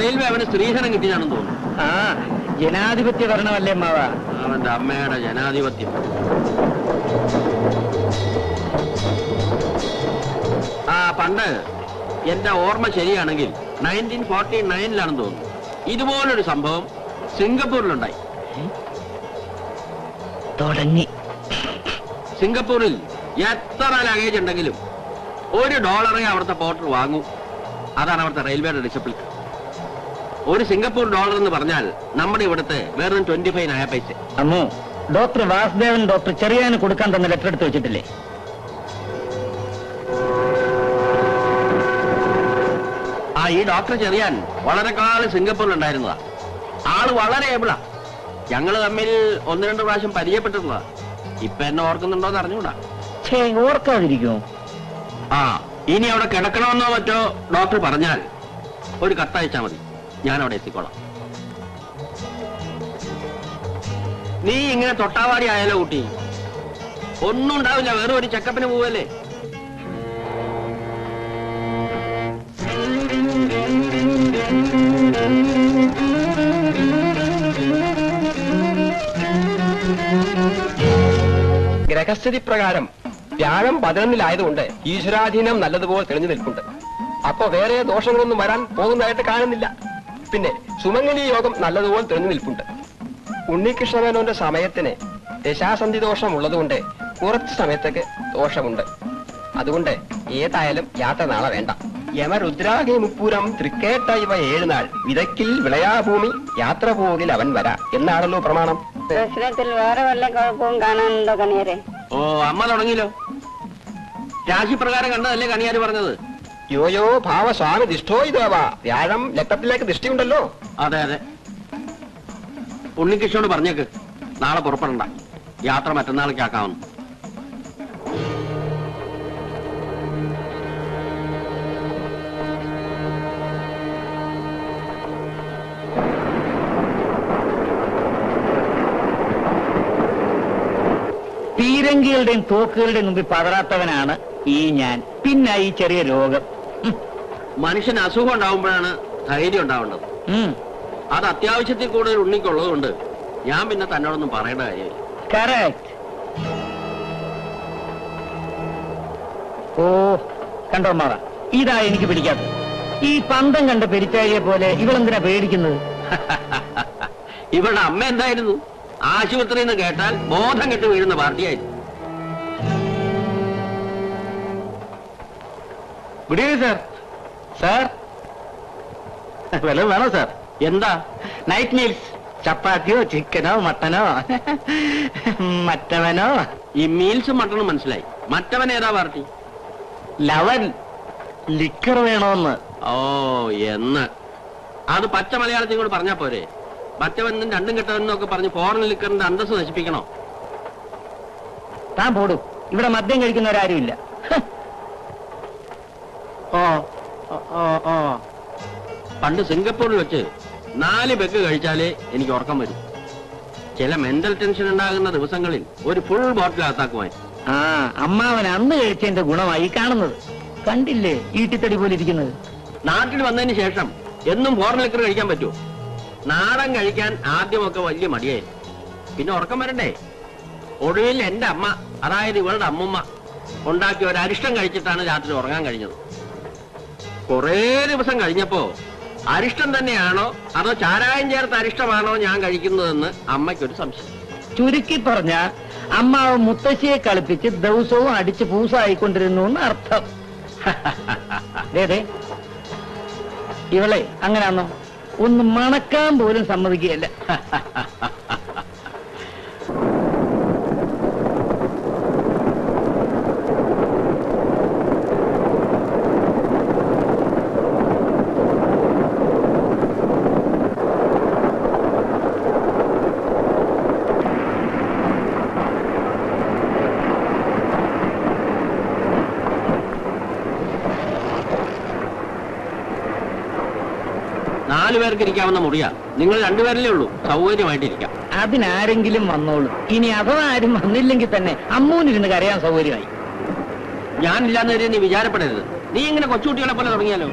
Railway അവന് സ്ത്രീധനം കിട്ടിയാണെന്ന് തോന്നുന്നു. ആ ജനാധിപത്യ ഭരണമല്ലേ അമ്മാവ? അവന്റെ അമ്മയുടെ ജനാധിപത്യം. പണ്ട് എന്റെ ഓർമ്മ ശരിയാണെങ്കിൽ 1949 തോന്നുന്നു ഇതുപോലൊരു സംഭവം സിംഗപ്പൂരിലുണ്ടായി. തുടങ്ങി. സിംഗപ്പൂരിൽ എത്ര ലഗേജ് ഉണ്ടെങ്കിലും $1 അവിടുത്തെ പോർട്ടർ വാങ്ങൂ. അതാണ് അവിടുത്തെ റെയിൽവേയുടെ ഡിസിപ്ലിൻ. ഒരു സിംഗപ്പൂർ ഡോളർ എന്ന് പറഞ്ഞാൽ നമ്മുടെ ഇവിടുത്തെ വെറും 25 നയ പൈസ. അമ്മോ, ഡോക്ടർ വാസുദേവൻ ഡോക്ടർ ചെറിയാന് കൊടുക്കാൻ തന്നെ ലെറ്റർ എടുത്ത് വെച്ചിട്ടില്ലേ? ഈ ഡോക്ടർ ചെറിയാൻ വളരെ കാലം സിംഗപ്പൂരിലുണ്ടായിരുന്നതാ. ആള് വളരെ ഏബിളാ. ഞങ്ങള് തമ്മിൽ 1-2 പ്രാവശ്യം പരിചയപ്പെട്ടിട്ടുള്ളതാ. ഇപ്പൊ എന്നെ ഓർക്കുന്നുണ്ടോന്ന് അറിഞ്ഞൂടാ. ഓർക്കാതിരിക്കുമോ? ഇനി അവിടെ കിടക്കണമെന്നോ മറ്റോ ഡോക്ടർ പറഞ്ഞാൽ ഒരു കത്തയച്ചാ മതി, ഞാൻ അവിടെ എത്തിക്കോളാം. നീ ഇങ്ങനെ തൊട്ടാവാടി ആയാലോ കുട്ടി? ഒന്നും ഉണ്ടാവില്ല, വേറെ ഒരു ചെക്കപ്പിന് പോവല്ലേ. ഗ്രഹസ്ഥിതി പ്രകാരം വ്യാഴം 11-ലായതുകൊണ്ട് ഈശ്വരാധീനം നല്ലതുപോലെ തെളിഞ്ഞു നിൽപ്പുണ്ട്. അപ്പൊ വേറെ ദോഷങ്ങളൊന്നും വരാൻ പോകുന്നതായിട്ട് കാണുന്നില്ല. പിന്നെ സുമംഗലി യോഗം നല്ലതുപോലെ തെളിഞ്ഞു നിൽപ്പുണ്ട്. ഉണ്ണികൃഷ്ണമേനോന്റെ സമയത്തിന് ദശാസന്ധി ദോഷം ഉള്ളതുകൊണ്ട് കുറച്ച് സമയത്തേക്ക് ദോഷമുണ്ട്. അതുകൊണ്ട് ഏതായാലും യാത്ര നാളെ വേണ്ട. യമരുദ്രാഹി മുപ്പൂരം തൃക്കേട്ട ഇവ 7 നാൾ വിതക്കിൽ വിളയാഭൂമി യാത്ര പോകിൽ അവൻ വരാ എന്നാണല്ലോ പ്രമാണം. ദർശനത്തിൽ വേറെ വല്ല കുഴപ്പവും കാണാനുണ്ടോ കണിയരെ? അമ്മ തുടങ്ങിയല്ലോ. രാശിപ്രകാരം കണ്ടതല്ലേ കണിയാര് പറഞ്ഞത്? യോയോ ഭാവസ്വാമി ദിഷ്ടോ ഇതോവാ. വ്യാഴം ലഗ്നത്തിലേക്ക് ദൃഷ്ടിയുണ്ടല്ലോ. അതെ അതെ. ഉണ്ണികൃഷ്ണനോട് പറഞ്ഞേക്ക് നാളെ പുറപ്പെടണ്ട, യാത്ര മറ്റന്നാളേക്ക് ആക്കാവുന്നു. പീരങ്കികളുടെയും തോക്കുകളുടെയും മുമ്പിൽ പതറാത്തവനാണ് ഈ ഞാൻ. പിന്നെ ഈ ചെറിയ രോഗം. മനുഷ്യന് അസുഖം ഉണ്ടാവുമ്പോഴാണ് ധൈര്യം ഉണ്ടാവേണ്ടത്. അത് അത്യാവശ്യത്തിൽ കൂടുതൽ ഉണ്ണിക്കുള്ളത് കൊണ്ട് ഞാൻ പിന്നെ തന്നോടൊന്നും പറയേണ്ട കാര്യമില്ല. കറക്റ്റ്. ഓ കണ്ടോ മാറ, ഇതാ എനിക്ക് പിടിക്കാത്തത്. ഈ പന്തം കണ്ട പെരിച്ചാഴിയെ പോലെ ഇവളെന്തിനാ പേടിക്കുന്നത്? ഇവളുടെ അമ്മ എന്തായിരുന്നു? ആശുപത്രിയിൽ നിന്ന് കേട്ടാൽ ബോധം കെട്ട് വീഴുന്ന പാർട്ടിയായിരുന്നു. Good evening sir. സാർ വല്ലതും വേണോ സാർ? എന്താ? Night meals. ചപ്പാത്തിയോ ചിക്കനോ മട്ടനോ മറ്റവനോ? ഈ മീൽസും മട്ടണും മനസ്സിലായി. മറ്റവൻ ഏതാ പാർട്ടി? ലവൻ ലിക്കർ വേണോന്ന്. എന്ന് അത് പച്ച മലയാളത്തിൽ കൂടെ പറഞ്ഞാ പോരെ? മറ്റവനും രണ്ടും കെട്ടവെന്നൊക്കെ പറഞ്ഞ് ഫോറിൻ ലിക്കറിന്റെ അന്തസ് നശിപ്പിക്കണോ? താൻ പോടും, ഇവിടെ മദ്യം കഴിക്കുന്നവരാരുമില്ല. പണ്ട് സിംഗപ്പൂരിൽ വെച്ച് 4 പെഗ് കഴിച്ചാലേ എനിക്ക് ഉറക്കം വരും. ചില മെന്റൽ ടെൻഷൻ ഉണ്ടാകുന്ന ദിവസങ്ങളിൽ ഒരു ഫുൾ ബോട്ടിൽ അകത്താക്കുവാൻ. അമ്മാവൻ അന്ന് കഴിച്ചതിന്റെ ഗുണമായി കാണുന്നത്. കണ്ടില്ലേ ഈട്ടിത്തടി പോലെ ഇരിക്കുന്നത്. നാട്ടിൽ വന്നതിന് ശേഷം എന്നും ഫോറിൻ ലിക്കർ കഴിക്കാൻ പറ്റുമോ? നാടൻ കഴിക്കാൻ ആദ്യമൊക്കെ വലിയ മടിയായിരുന്നു. പിന്നെ ഉറക്കം വരണ്ടേ? ഒടുവിൽ എന്റെ അമ്മ, അതായത് ഇവളുടെ അമ്മുമ്മ ഉണ്ടാക്കി ഒരു അരിഷ്ടം കഴിച്ചിട്ടാണ് രാത്രി ഉറങ്ങാൻ കഴിഞ്ഞത്. കുറേ ദിവസം കഴിഞ്ഞപ്പോ അരിഷ്ടം തന്നെയാണോ അതോ ചാരായം ചേർത്ത അരിഷ്ടമാണോ ഞാൻ കഴിക്കുന്നതെന്ന് അമ്മയ്ക്കൊരു സംശയം. ചുരുക്കി പറഞ്ഞ അമ്മാവ് മുത്തശ്ശിയെ കളിപ്പിച്ച് ദിവസവും അടിച്ച് പൂസായിക്കൊണ്ടിരുന്നു എന്ന് അർത്ഥം. ഇവളെ അങ്ങനെയാണോ? ഒന്ന് മണക്കാൻ പോലും സമ്മതിക്കുകയല്ല. നാലു പേർക്ക് ഇരിക്കാവുന്ന മുറിയാ. നിങ്ങൾ 2 പേരല്ലേ ഉള്ളൂ, സൗകര്യമായിട്ടിരിക്കാം. അതിനാരെങ്കിലും വന്നോളൂ. ഇനി അഥവാ ആരും വന്നില്ലെങ്കിൽ തന്നെ അമ്മൂനിരുന്ന് കരയാൻ സൗകര്യമായി. ഞാനില്ലാന്ന് വരെ നീ വിചാരപ്പെടരുത്. നീ ഇങ്ങനെ കൊച്ചുകുട്ടികളെ പോലെ തുടങ്ങിയാലോ?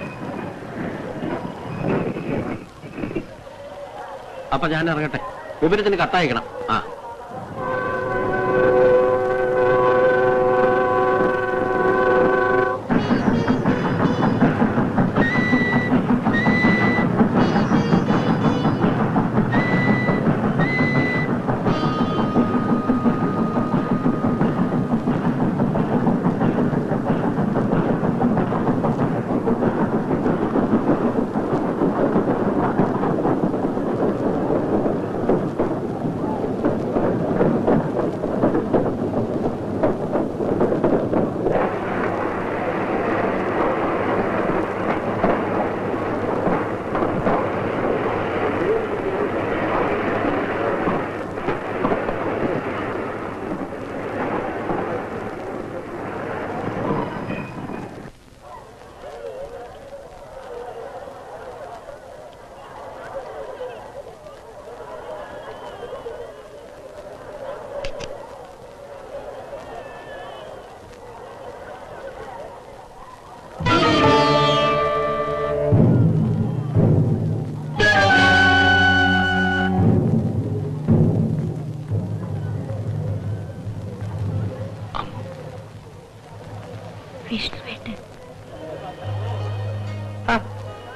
അപ്പൊ ഞാൻ ഇറങ്ങട്ടെ. വിവരത്തിന് കത്തയക്കണം. ആ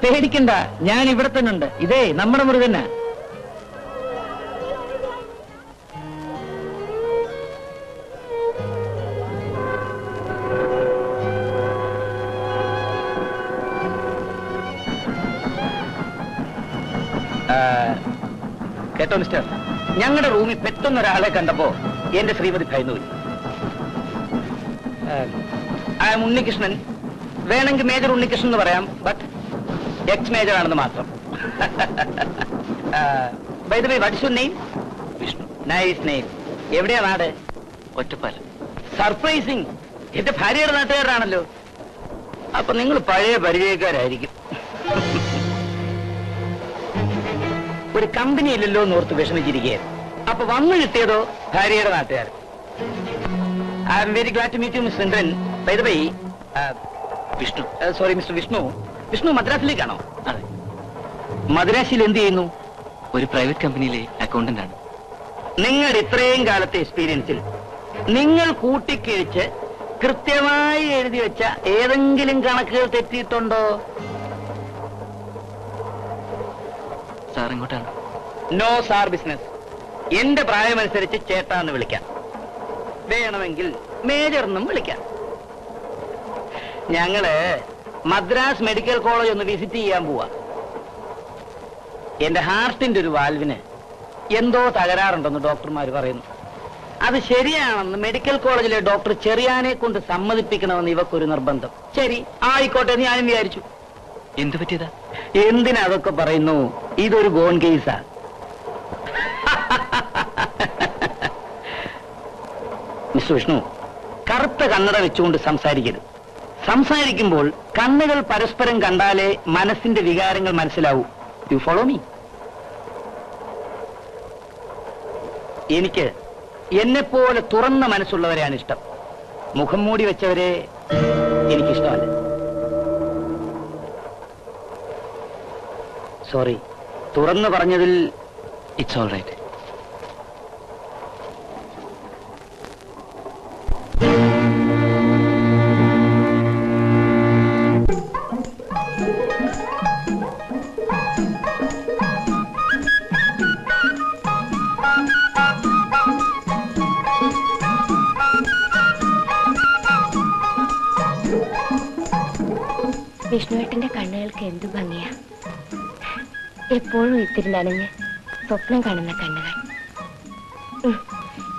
പേടിക്കണ്ട, ഞാൻ ഇവിടെ തന്നെ ഉണ്ട്. ഇതേ നമ്മുടെ മുറി തന്നെ. കേട്ടോ മിസ്റ്റർ, ഞങ്ങളുടെ റൂമിൽ പെട്ടെന്നൊരാളെ കണ്ടപ്പോ എന്റെ ശ്രീമതി ഭയന്നുപോയി. ഉണ്ണികൃഷ്ണൻ, വേണമെങ്കിൽ മേജർ ഉണ്ണികൃഷ്ണൻ എന്ന് പറയാം, ബട്ട് എക്സ് മേജർ ആണെന്ന് മാത്രം. By the way, what is your name? Vishnu. Nice name. എവിടെയാ നാട്? ഒറ്റപ്പാലം. സർപ്രൈസിങ്, എന്റെ ഭാര്യയുടെ നാട്ടുകാരാണല്ലോ. അപ്പൊ നിങ്ങൾ പഴയ പരിചയക്കാരായിരിക്കും. ഒരു കമ്പനി ഇല്ലല്ലോ എന്ന് ഓർത്ത് വിഷമിച്ചിരിക്കുകയായിരുന്നു. അപ്പൊ വന്നു കിട്ടിയതോ ഭാര്യയുടെ നാട്ടുകാർ. I am very glad to meet you mister Indran. By the way, Vishnu, sorry mister Vishnu. Vishnu മദ്രാസിലേക്കാണോ? അതെ. മദ്രാസിൽ എന്ത് ചെയ്യുന്നു? ഒരു പ്രൈവറ്റ് കമ്പനിയിലെ അക്കൗണ്ടന്റ് ആണ്. നിങ്ങളുടെ ഇത്രയും കാലത്തെ എക്സ്പീരിയൻസിൽ നിങ്ങൾ കൂട്ടിക്കിഴിച്ച് കൃത്യമായി എഴുതി വെച്ച ഏതെങ്കിലും കണക്കുകൾ തെറ്റിയിട്ടുണ്ടോ? സാർ എങ്ങോട്ടാണ്? No sir business. എന്റെ പ്രായമനുസരിച്ച് ചേട്ടാന്ന് വിളിക്കാം, വേണമെങ്കിൽ മേജർന്നും വിളിക്കാം. ഞങ്ങള് മദ്രാസ് മെഡിക്കൽ കോളേജ് ഒന്ന് വിസിറ്റ് ചെയ്യാൻ പോവാ. എന്റെ ഹാർട്ടിന്റെ ഒരു വാൽവിന് എന്തോ തകരാറുണ്ടെന്ന് ഡോക്ടർമാർ പറയുന്നു. അത് ശരിയാണെന്ന് മെഡിക്കൽ കോളേജിലെ ഡോക്ടർ ചെറിയാനെ കൊണ്ട് സമ്മതിപ്പിക്കണമെന്ന് ഇവക്കൊരു നിർബന്ധം. ശരി, ആയിക്കോട്ടെ, ഞാനും വിചാരിച്ചു. എന്ത് പറ്റിയതാ? എന്തിനാ അതൊക്കെ പറയുന്നു? ഇതൊരു ഗോൺ കേസാ. മിസ്റ്റർ വിഷ്ണു, കറുത്ത കണ്ണട വെച്ചുകൊണ്ട് സംസാരിക്കരുത്. സംസാരിക്കുമ്പോൾ കണ്ണുകൾ പരസ്പരം കണ്ടാലേ മനസ്സിന്റെ വികാരങ്ങൾ മനസ്സിലാവൂ. You follow me. എനിക്ക് എന്നെപ്പോലെ തുറന്ന മനസ്സുള്ളവരെയാണ് ഇഷ്ടം. മുഖം മൂടി വെച്ചവരെ എനിക്കിഷ്ടമല്ല. സോറി, തുറന്നു പറഞ്ഞതിൽ. It's all right. വിഷ്ണുവേട്ടന്റെ കണ്ണുകൾക്ക് എന്തു ഭംഗിയാ. എപ്പോഴും ഇത്തിരി നനഞ്ഞ് സ്വപ്നം കാണുന്ന കണ്ണുകൾ.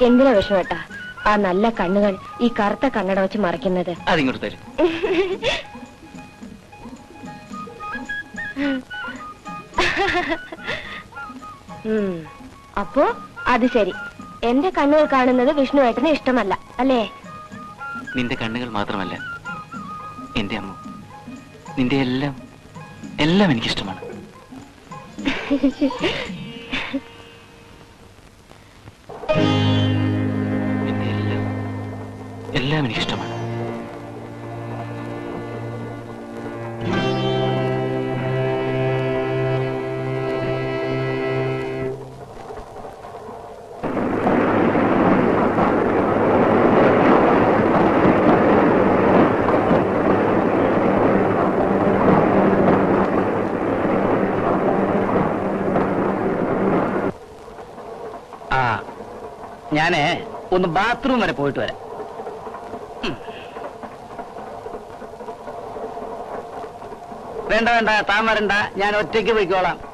എന്തിനാ വിഷ്ണുവേട്ടാ ആ നല്ല കണ്ണുകൾ ഈ കറുത്ത കണ്ണട വെച്ച് മറയ്ക്കുന്നത്? അതിങ്ങോട്ട് തരും. അപ്പോ അത് ശരി, എന്റെ കണ്ണുകൾ കാണുന്നത് വിഷ്ണുവേട്ടന് ഇഷ്ടമല്ല അല്ലേ? നിന്റെ കണ്ണുകൾ മാത്രമല്ല എന്റെ അമ്മ, നിന്റെ എല്ലാം എല്ലാം എനിക്കിഷ്ടമാണ്. നിന്റെ എല്ലാം എല്ലാം എനിക്കിഷ്ടമാണ്. ഞാന് ഒന്ന് ബാത്റൂം വരെ പോയിട്ട് വരാം. വേണ്ട വേണ്ട, താൻ വരണ്ട, ഞാൻ ഒറ്റയ്ക്ക് പോയിക്കോളാം.